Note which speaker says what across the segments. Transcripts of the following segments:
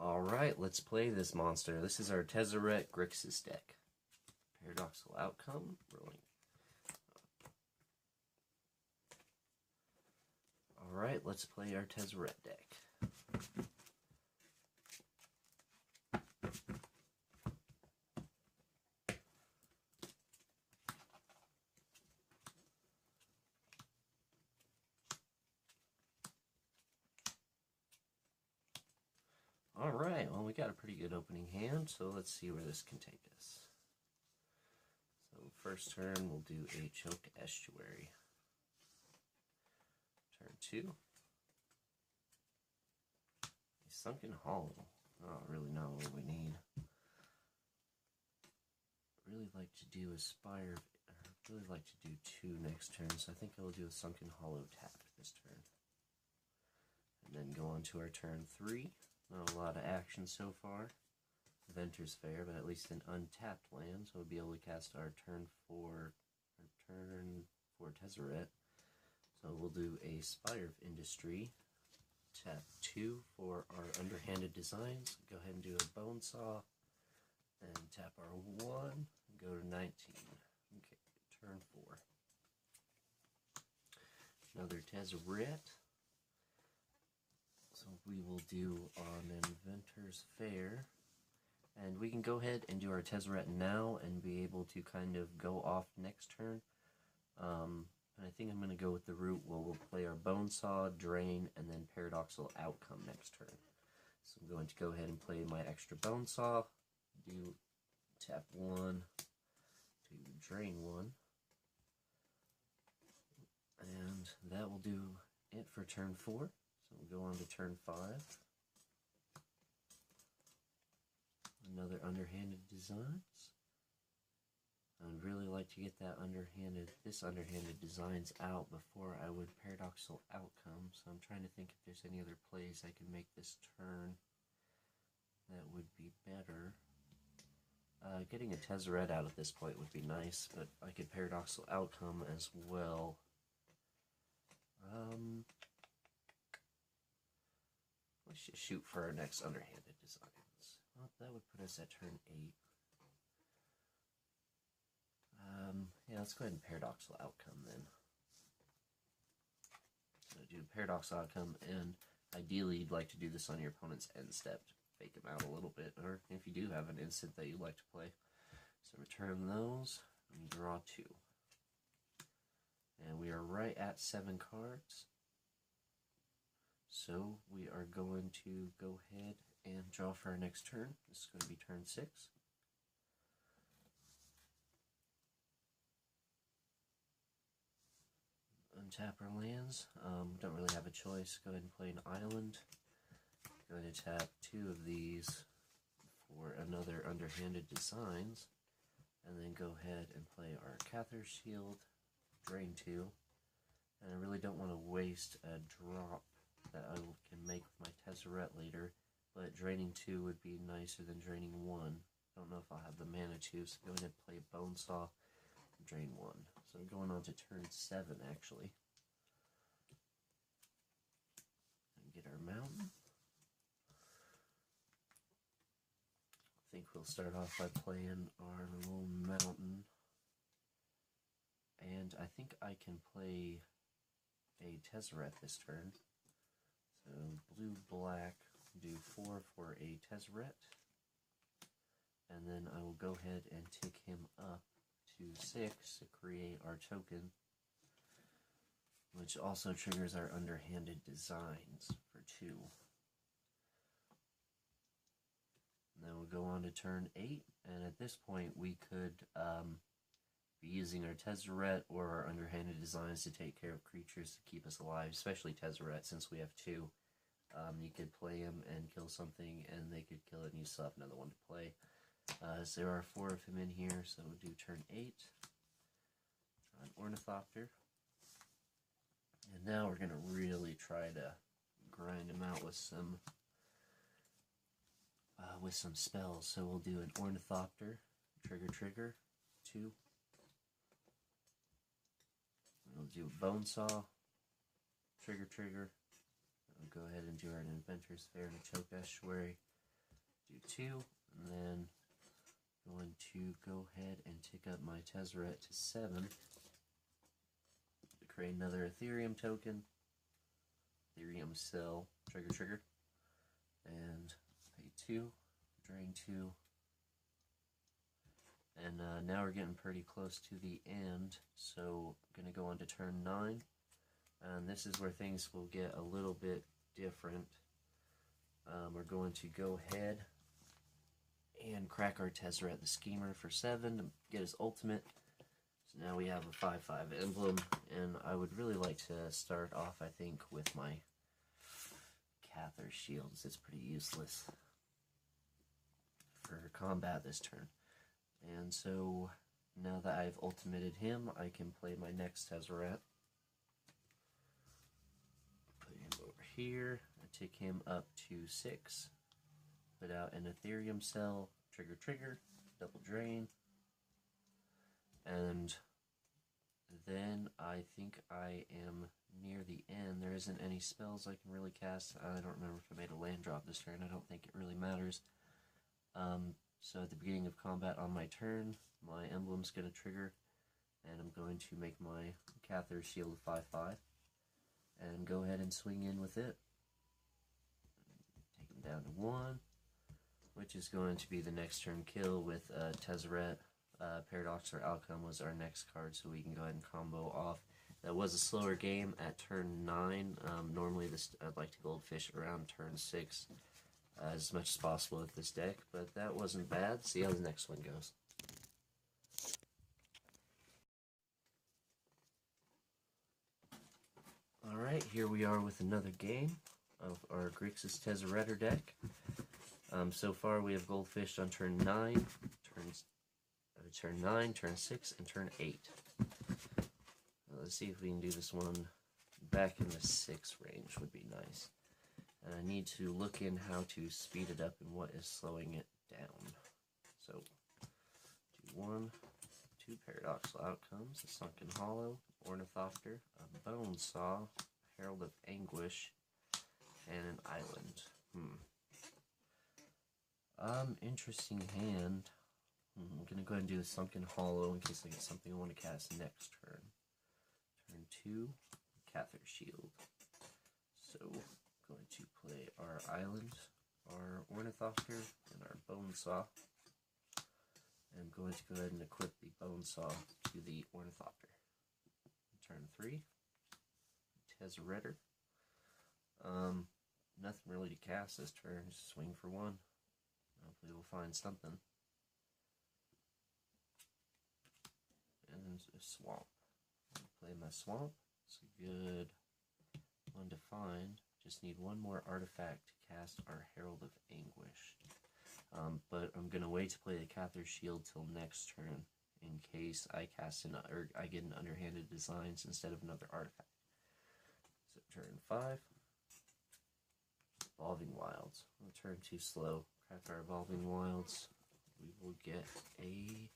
Speaker 1: Alright, let's play this monster. This is our Tezzeret Grixis deck. Paradoxical Outcome, rolling. Alright, let's play our Tezzeret deck. Alright, well, we got a pretty good opening hand, so let's see where this can take us. So first turn, we'll do a Choked Estuary. Turn 2. A Sunken Hollow. I don't really know what we need. I'd really like to do a Spire. I'd really like to do 2 next turn, so I think I will do a Sunken Hollow tapped this turn. And then go on to our turn 3. Not a lot of action so far. Venter's Fair, but at least an untapped land, so we'll be able to cast our turn 4 Tezzeret. So we'll do a Spire of Industry, tap 2 for our Underhanded Designs, go ahead and do a Bone Saw, and tap our 1, and go to 19. Okay, turn 4. Another Tezzeret. So we will do an Inventor's Fair, and we can go ahead and do our Tezzeret now and be able to kind of go off next turn. And I think I'm going to go with the route where we'll play our Bone Saw, Drain, and then Paradoxical Outcome next turn. So I'm going to go ahead and play my extra Bone Saw, do tap 1 to Drain 1, and that will do it for turn 4. So we'll go on to turn 5. Another Underhanded Designs. I would really like to get that Underhanded Designs out before I would Paradoxical Outcome. So I'm trying to think if there's any other plays I can make this turn that would be better. Getting a Tezzeret out at this point would be nice, but I could Paradoxical Outcome as well. Let's just shoot for our next Underhanded Designs. Well, that would put us at turn 8. Yeah, let's go ahead and Paradoxical Outcome then. So do Paradoxical Outcome, and ideally you'd like to do this on your opponent's end step to fake him out a little bit, or if you do have an instant that you'd like to play. So return those, and draw 2. And we are right at 7 cards. So we are going to go ahead and draw for our next turn. This is going to be turn 6. Untap our lands. Don't really have a choice. Go ahead and play an island. Going to tap 2 of these for another Underhanded Designs. And then go ahead and play our Cathar Shield, drain 2. And I really don't want to waste a drop that I can make with my Tezzeret later, but draining 2 would be nicer than draining 1. Don't know if I'll have the mana to, so go ahead and play Bone Saw, drain 1. So I'm going on to turn 7 actually. And get our mountain. I think we'll start off by playing our little mountain. And I think I can play a Tezzeret this turn. So blue, black, do 4 for a Tezzeret. And then I will go ahead and take him up to 6 to create our token, which also triggers our Underhanded Designs for 2. And then we'll go on to turn 8, and at this point we could be using our Tezzeret or our Underhanded Designs to take care of creatures to keep us alive, especially Tezzeret since we have 2. You could play him and kill something, and they could kill it, and you still have another one to play. So there are 4 of him in here, so we'll do turn 8. Draw an Ornithopter. And now we're going to really try to grind him out with some spells. So we'll do an Ornithopter, trigger, 2. We'll do a Bone Saw, trigger. We'll go ahead and do our Inventor's Fair and a Choked Estuary. do 2, and then going to go ahead and tick up my Tezzeret to 7 to create another Ethereum token, Ethereum cell, trigger, and pay 2, drain 2, and now we're getting pretty close to the end, so I'm going to go on to turn 9, and this is where things will get a little bit different. We're going to go ahead and crack our Tezzeret the Schemer for 7 to get his ultimate. So now we have a 5/5 emblem, and I would really like to start off, I think, with my Cathar shields. It's pretty useless for combat this turn. And so now that I've ultimated him, I can play my next Tezzeret. Put him over here. I take him up to 6. Put out an Ethereum cell, trigger, double drain, and then I think I am near the end. There isn't any spells I can really cast. I don't remember if I made a land drop this turn. I don't think it really matters. So at the beginning of combat on my turn, my emblem's going to trigger, and I'm going to make my Cathar shield 5/5, and go ahead and swing in with it. Take him down to 1. Which is going to be the next turn kill with Tezzeret. Paradoxical Outcome was our next card, so we can go ahead and combo off. That was a slower game at turn 9. Normally I'd like to goldfish around turn 6 as much as possible with this deck, but that wasn't bad. See how the next one goes. Alright, here we are with another game of our Grixis Tezzeret-or deck. So far we have goldfished on turn 9, turn 6, and turn 8. Let's see if we can do this one back in the 6 range would be nice. And I need to look in how to speed it up and what is slowing it down. So, do 1, 2 Paradoxical Outcomes, a Sunken Hollow, Ornithopter, a Bone Saw, Herald of Anguish, and an Island. Interesting hand. I'm going to go ahead and do the Sunken Hollow in case I get something I want to cast next turn. Turn 2, Cathar Shield. So, going to play our Island, our Ornithopter, and our Bone Saw. I'm going to go ahead and equip the Bone Saw to the Ornithopter. Turn 3, Tezzeret-or. Nothing really to cast this turn, just swing for 1. Hopefully we'll find something. And a swamp. I'll play my swamp. It's a good one to find. Just need one more artifact to cast our Herald of Anguish. But I'm gonna wait to play the Cathar Shield till next turn in case I cast or I get an Underhanded Designs instead of another artifact. So turn 5. Evolving Wilds. I'll turn too slow. Crack our Evolving Wilds. We will get a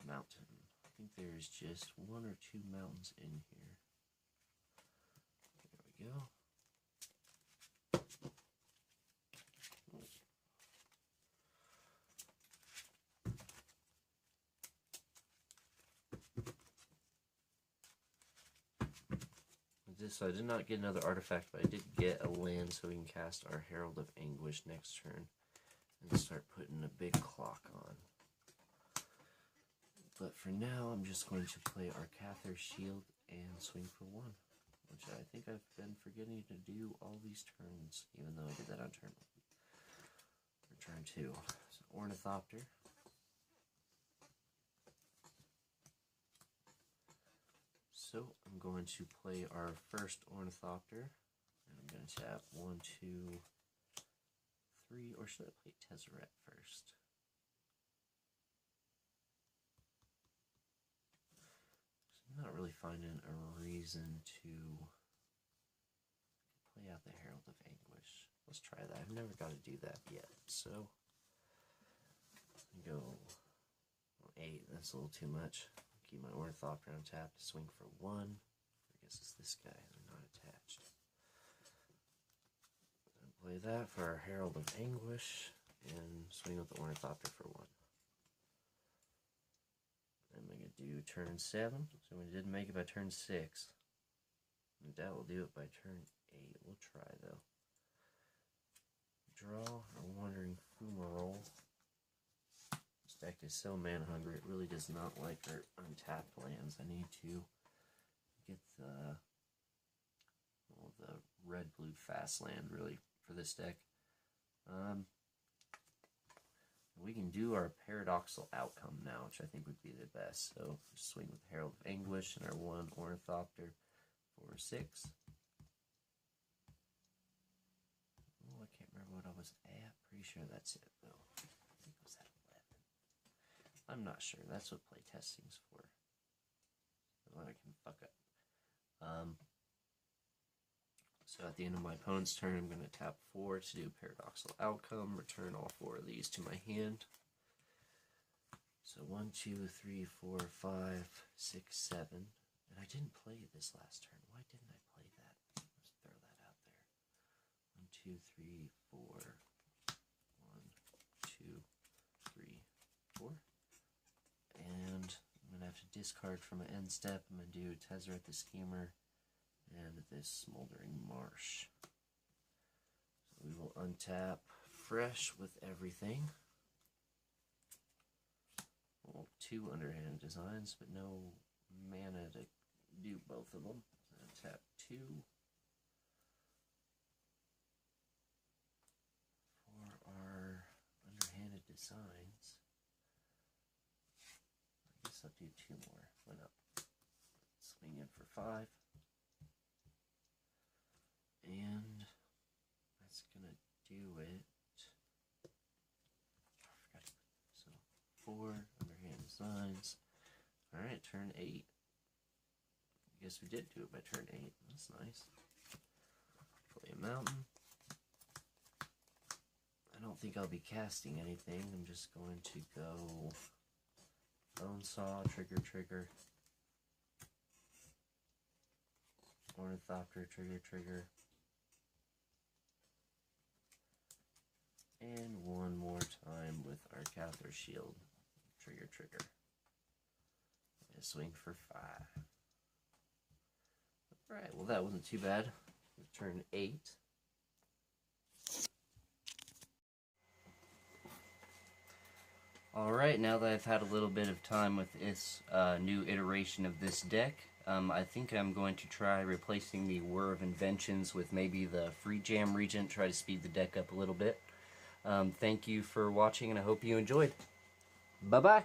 Speaker 1: mountain. I think there's just 1 or 2 mountains in here. There we go. So I did not get another artifact, but I did get a land so we can cast our Herald of Anguish next turn and start putting a big clock on. But for now, I'm just going to play our Cathar Shield and swing for 1, which I think I've been forgetting to do all these turns, even though I did that on turn 1. For turn 2. So Ornithopter. So I'm going to play our first Ornithopter, and I'm going to tap 1, 2, 3, or should I play Tezzeret first? I'm not really finding a reason to play out the Herald of Anguish. Let's try that. I've never got to do that yet, so go 8. That's a little too much. Keep my Ornithopter on tap to swing for 1. I guess it's this guy. They're not attached. Play that for our Herald of Anguish, and swing with the Ornithopter for 1. Then we're going to do turn 7, so we didn't make it by turn 6. And that will do it by turn 8. We'll try, though. Draw our Wandering Fumarole. This deck is so mana hungry, it really does not like our untapped lands. I need to get the red-blue fast land, really, for this deck. We can do our Paradoxical Outcome now, which I think would be the best. So, swing with Herald of Anguish and our 1 Ornithopter for 6. Oh, I can't remember what I was at. Pretty sure that's it, though. I think it was at 11. I'm not sure. That's what playtesting's for. So I can fuck up. So at the end of my opponent's turn, I'm going to tap 4 to do Paradoxical Outcome, return all 4 of these to my hand. So 1, 2, 3, 4, 5, 6, 7. And I didn't play this last turn. Why didn't I play that? Let's throw that out there. 1, 2, 3, 4. 1, 2, 3, 4. And I'm going to have to discard from my end step. I'm going to do Tezzeret the Schemer and this Smoldering Marsh. So we will untap fresh with everything. Well, 2 Underhanded Designs, but no mana to do both of them. So tap 2 for our Underhanded Designs. I guess I'll do 2 more. Why not? Swing in for 5. And that's gonna do it. I forgot. So 4 Underhanded Designs. Alright, turn 8. I guess we did do it by turn 8. That's nice. Play a mountain. I don't think I'll be casting anything. I'm just going to go Bone Saw, trigger. Ornithopter, trigger. And one more time with our Cathar Shield, trigger. And swing for 5. Alright, well that wasn't too bad. Turn 8. Alright, now that I've had a little bit of time with this new iteration of this deck, I think I'm going to try replacing the Whir of Inventions with maybe the Free Jam Regent, try to speed the deck up a little bit. Thank you for watching, and I hope you enjoyed. Bye-bye!